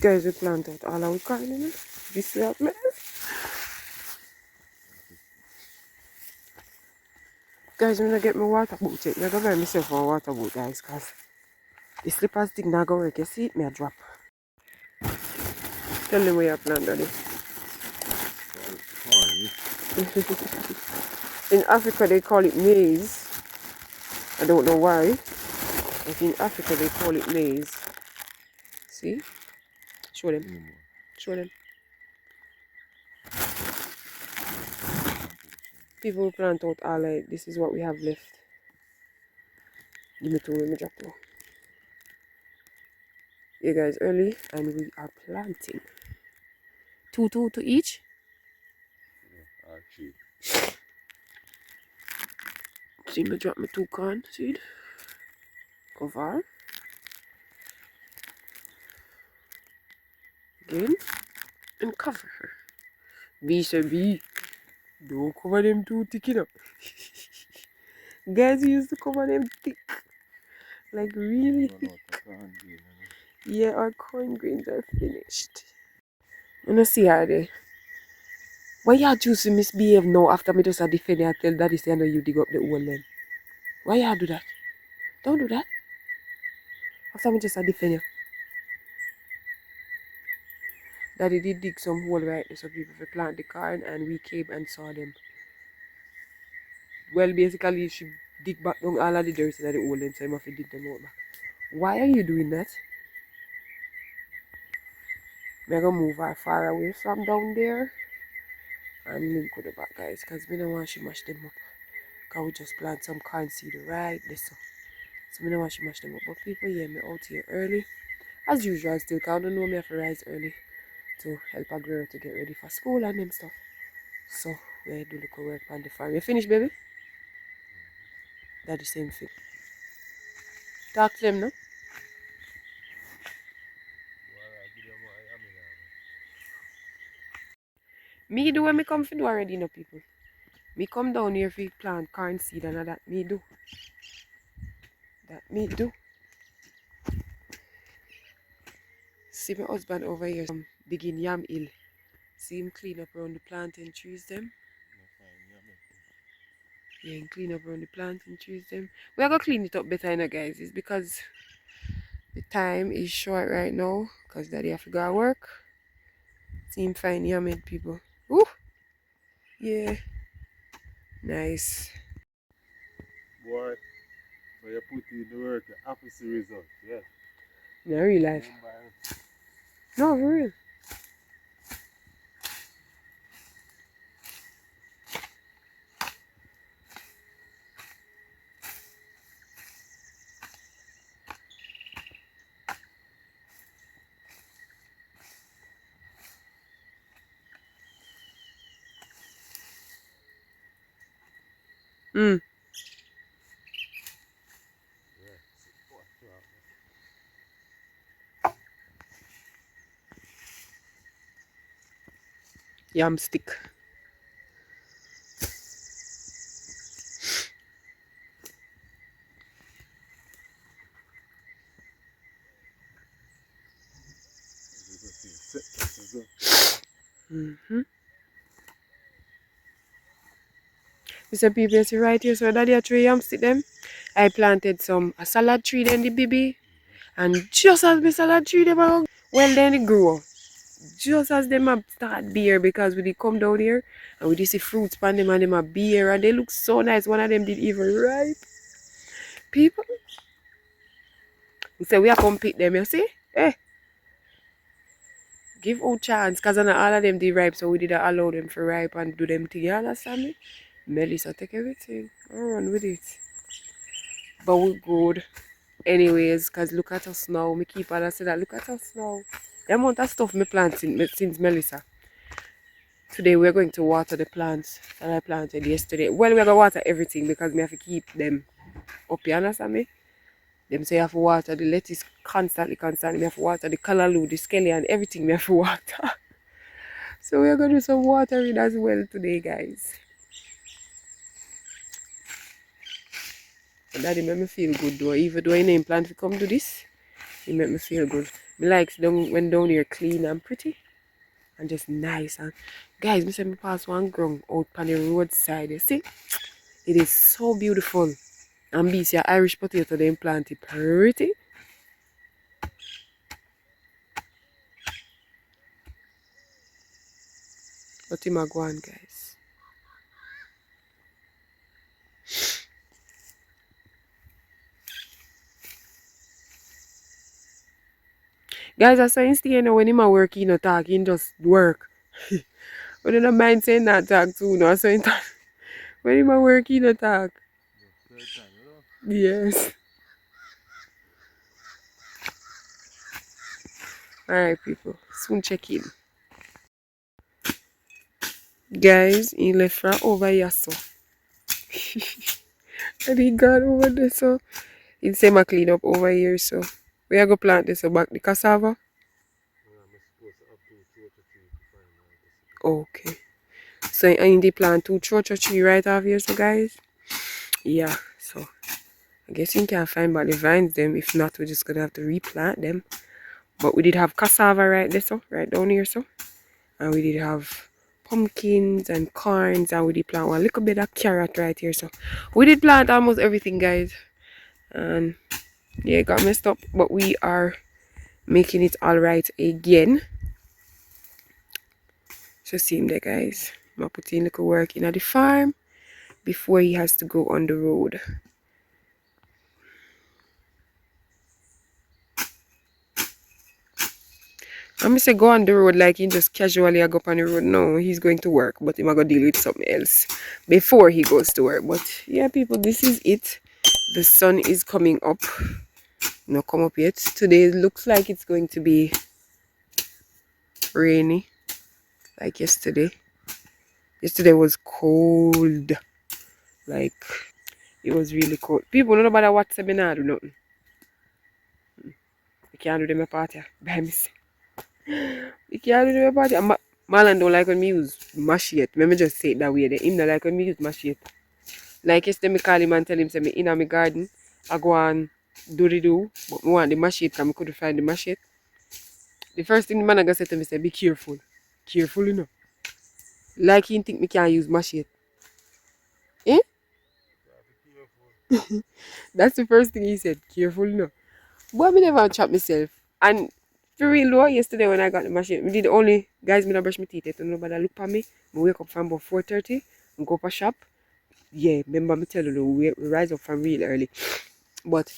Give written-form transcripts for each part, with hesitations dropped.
Guys, we plant out all our corn, you know? This way up, man. Guys, I'm gonna get my water boot yet. I'm gonna buy myself a water boot, guys, because the slippers thing not gonna work. You see it? Me a drop. Tell them where you plant, Daddy. In Africa, they call it maize. I don't know why. But in Africa, they call it maize. See? Show them. Show them. People plant out all like this is what we have left. Give me two, let me drop two. Yeah, guys, early and we are planting. Two to each. See me drop my 2 corn seed. Cover. Again. And cover her. B say B. Don't cover them too thick, you know. Guys, you used to cover them thick. Like really thick. Yeah, our corn grains are finished. You know, see how they. Why you choose to misbehave now after me just a defend you and tell Daddy say I know you dig up the hole then? Why you do that? Don't do that. After me just a defend you. Daddy did dig some hole right there so people could plant the corn and we came and saw them. Well, basically she dig back down all of the dirt in the hole then so I must dig them out back. Why are you doing that? I'm gonna move her far away from down there and link with the back, guys, because we don't want to mash them up. Because we just plant some corn seed right there. So we don't want to mash them up. But people hear me out here early. As usual, still because I don't know me have to rise early to help a girl to get ready for school and them stuff. So we do little work on the farm. You finished, baby? That's the same thing. Talk to them, no? Me do when me come for do already, no people. Me come down here for plant corn seed and that me do. That me do. See my husband over here digging yam hill. See him clean up around the plantain trees them. Yeah, and clean up around the plantain trees them. We are gonna clean it up better now, guys. It's because the time is short right now. Because Daddy have to go to work. See him find yam head, people. Ooh! Yeah. Nice. Boy, so you put in the work, the opposite result, yeah. In real life. No, for real. Mm. Yam stick. Mm-hmm. We said people see right here, so Daddy a tree yam stick them. I planted a salad tree then the baby. And just as the salad tree them well then it grew. Just as them a start beer because we did come down here and we did see fruits pan them and them a beer and they look so nice. One of them did even ripe. People. We say we are come pick them, you see? Eh. Give out chance because all of them did ripe, so we did allow them for ripe and do them thing. You understand me? Melissa take everything. I run with it. But we good. Anyways, because look at us now. Me keep on say that. Look at us now. The amount of stuff me plant since Melissa. Today we're going to water the plants that I planted yesterday. Well, we're going to water everything because we have to keep them up. You understand me? Them say you have to water the lettuce constantly. We have to water the callaloo, the scallion, everything we have to water. So we're going to do some watering as well today, guys. But daddy make me feel good though. Even though I didn't plan to come to this, it make me feel good. Me likes when down here clean and pretty and just nice. And guys, me say me pass one ground out on the roadside. You see? It is so beautiful. And be see Irish potato they planted pretty. But him a go on, guys. Guys, I say instead, you know, when him a work, he no talk, he just work. But I don't mind saying that talk too, no. So when him a work, he no talk. Yes. Alright, people. Soon check in. Guys, he left from over here, so. And he gone over there, so. He say my clean up over here, so. We are going to plant this back the cassava. Okay. So I need to plant 2 chocho tree right off here, so guys. Yeah, so. I guess you can find back the vines them. If not, we're just going to have to replant them. But we did have cassava right there, so. Right down here, so. And we did have pumpkins and corns, and we did plant one little bit of carrot right here. So we did plant almost everything, guys. And yeah, it got messed up, but we are making it all right again. So see him there, guys. I'm putting little work in at the farm before he has to go on the road. I'm gonna say go on the road like he just casually go up on the road. No, he's going to work, but he's gonna deal with something else before he goes to work. But yeah, people, this is it. The sun is coming up. Not come up yet. Today looks like it's going to be rainy, like yesterday. Yesterday was cold. Like it was really cold. People don't know about what seminar do nothing. You can't do them a party by myself. You can't do them a party. Marlon don't like when me use machete. Let me just say it that way. Him don't like when me use machete. Like yesterday, me call him and tell him, say me in my garden, I go and do, but me want the machete because I couldn't find the machete. The first thing the man I gonna say to me, say, be careful. Careful, you know. Like he think me can't use machete. Eh? That's the first thing he said. Careful, you know. But me never chop myself. And for real though, yesterday when I got the machete, me did the only guys me not brush my teeth yet. Nobody look at me. I wake up from about 4:30 and go up a shop. Yeah, remember me tell you, we rise up from real early. But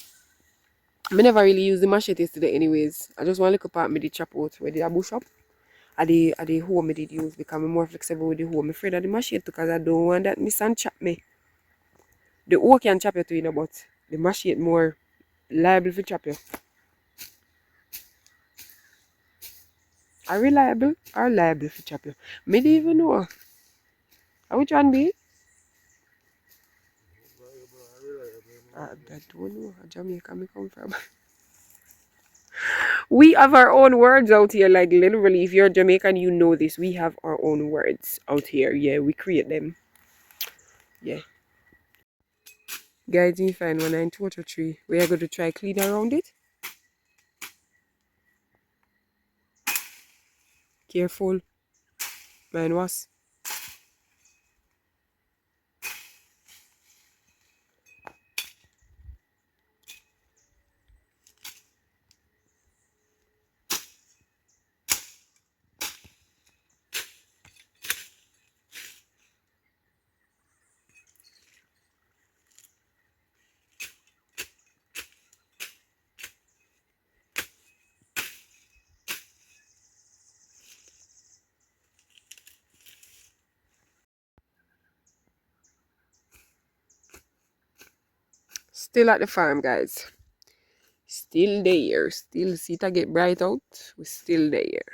I never really use the machete yesterday anyways. I just want to look up at me the chop out where did I bush up. At the hoe me did use because I'm more flexible with the hoe. I'm afraid of the machete because I don't want that miss and chop me. The hoe can chop you too, you know, but the machete more liable for chop you. Are reliable or liable for chop you? Me don't even know. Which one be? I don't know. Jamaica me come from. We have our own words out here, like literally. If you're Jamaican, you know this. We have our own words out here. Yeah, we create them. Yeah. Guys, you find one in total tree. We are going to try clean around it. Careful. Mine was. Still at the farm, guys. Still there. Still see it get bright out. We're still there.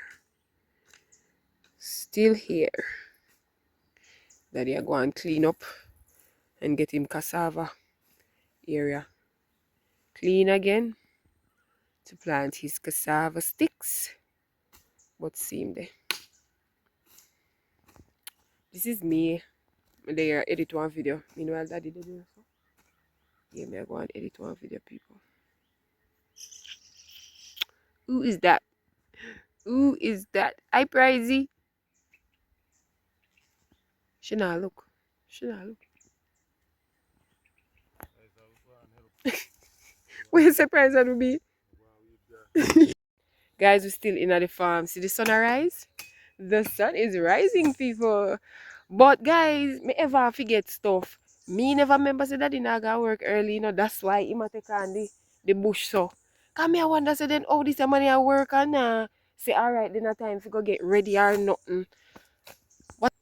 Still here. Daddy are going to clean up and get him cassava area clean again to plant his cassava sticks. But see him there. This is me. There edit one video. Meanwhile, daddy did it. Yeah, me I go and edit one video, people. Who is that? Who is that? Hi, Pricey. She not look. She not look. What you surprised that would be? Guys, we're still in at the farm. See the sun arise? The sun is rising, people. But guys, me ever forget stuff. Me never remember say that I go work early, that's why he take on the bush so. Come here, I wonder say then oh this money I work and say alright then a time to go get ready or nothing. What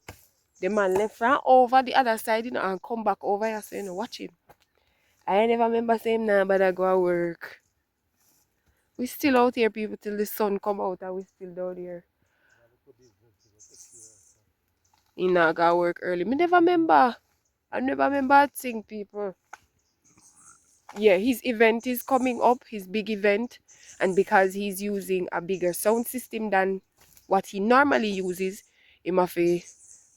the man left from over the other side, and come back over here so watch him. I never remember saying nah but I go work. We still out here people till the sun come out and we still down here. He not go work early. Me never remember. I never remember seeing people. Yeah, his event is coming up, his big event, and because he's using a bigger sound system than what he normally uses, he must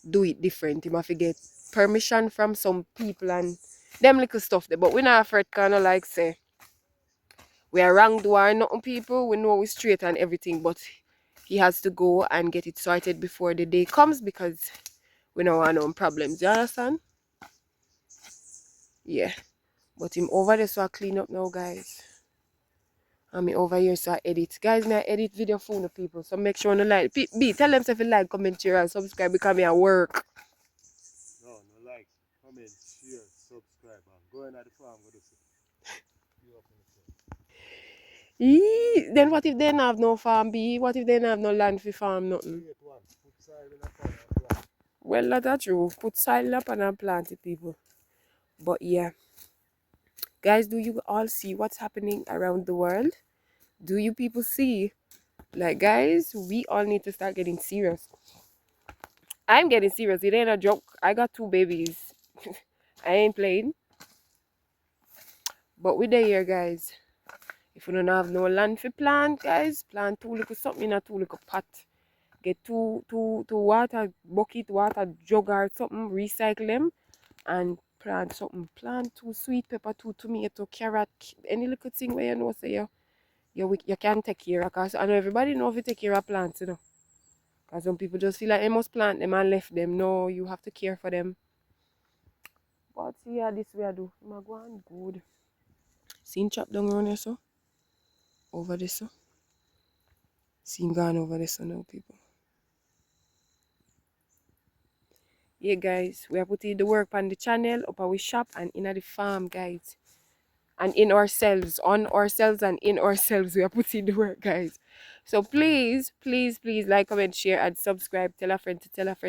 do it different. He must get permission from some people and them little stuff there. But we not afraid kind of like say we are wrong door nothing people, we know we straight and everything, but he has to go and get it sorted before the day comes because we don't want no problems. You understand? Yeah. But him over there so I clean up now, guys. And me over here so I edit. Guys, me I edit video for the people. So make sure you like. Tell them if you like, comment, share, and subscribe because me at work. No, no like, comment, share, subscribe, and go in at the farm with us. Then what if they don't have no farm B? What if they don't have no land for farm nothing? Well, that's true. Put soil up and plant it, people. But yeah. Guys, do you all see what's happening around the world? Do you people see? Like, guys, we all need to start getting serious. I'm getting serious. It ain't a joke. I got 2 babies. I ain't playing. But we there here, guys. If you don't have no land for plant, guys, plant 2 little something in a 2 little pot. Get two water bucket, water jug or something, recycle them and plant something. Plant 2 sweet pepper, 2 tomato, carrot, any little thing where you know say you can take care of. Because I know everybody know if you take care of plants, Because some people just feel like they must plant them and left them. No, you have to care for them. But yeah, this way I do. I'm going good. Seen chop down around here so? Over this so? Seen gone over this so now, people. Yeah, guys, we are putting the work on the channel, up our shop, and in the farm, guys. And in ourselves, on ourselves, and in ourselves, we are putting the work, guys. So please, please, please like, comment, share, and subscribe. Tell a friend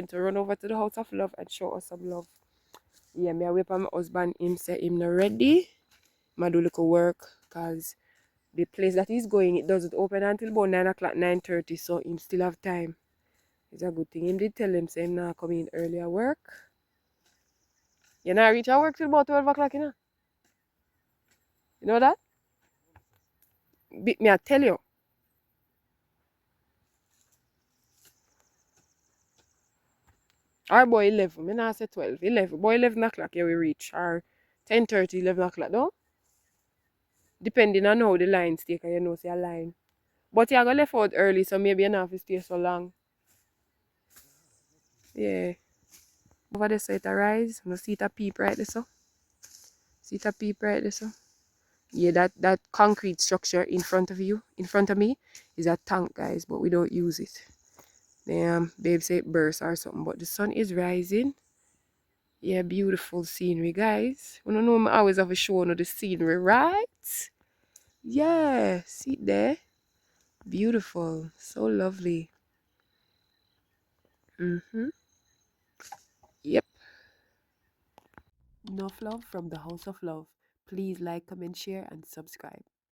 to run over to the house of love and show us some love. Yeah, me I wait for my husband. Him say him not ready. I do little work because the place that he's going, it doesn't open until about 9 o'clock, 9:30. So him still have time. It's a good thing. Him did tell him say him not come in earlier work. You not reach at work till about 12 o'clock, You know that? Me I tell you. Our boy 11. Me not say 12. 11. Boy 11 o'clock, yeah, we reach. Or 10:30, 11 o'clock, no? Depending on how the lines take, you know, say a line. But you going to left out early, so maybe you don't have to stay so long. Yeah. Over there, so it arise. You see it a peep right there, so? See it a peep right there, so? Yeah, that concrete structure in front of you, in front of me, is a tank, guys, but we don't use it. Babe say it bursts or something, but the sun is rising. Yeah, beautiful scenery, guys. We don't know I always have a show on the scenery, right? Yeah, see there? Beautiful. So lovely. Yep. Enough love from the House of Love. Please like, comment, share, and subscribe.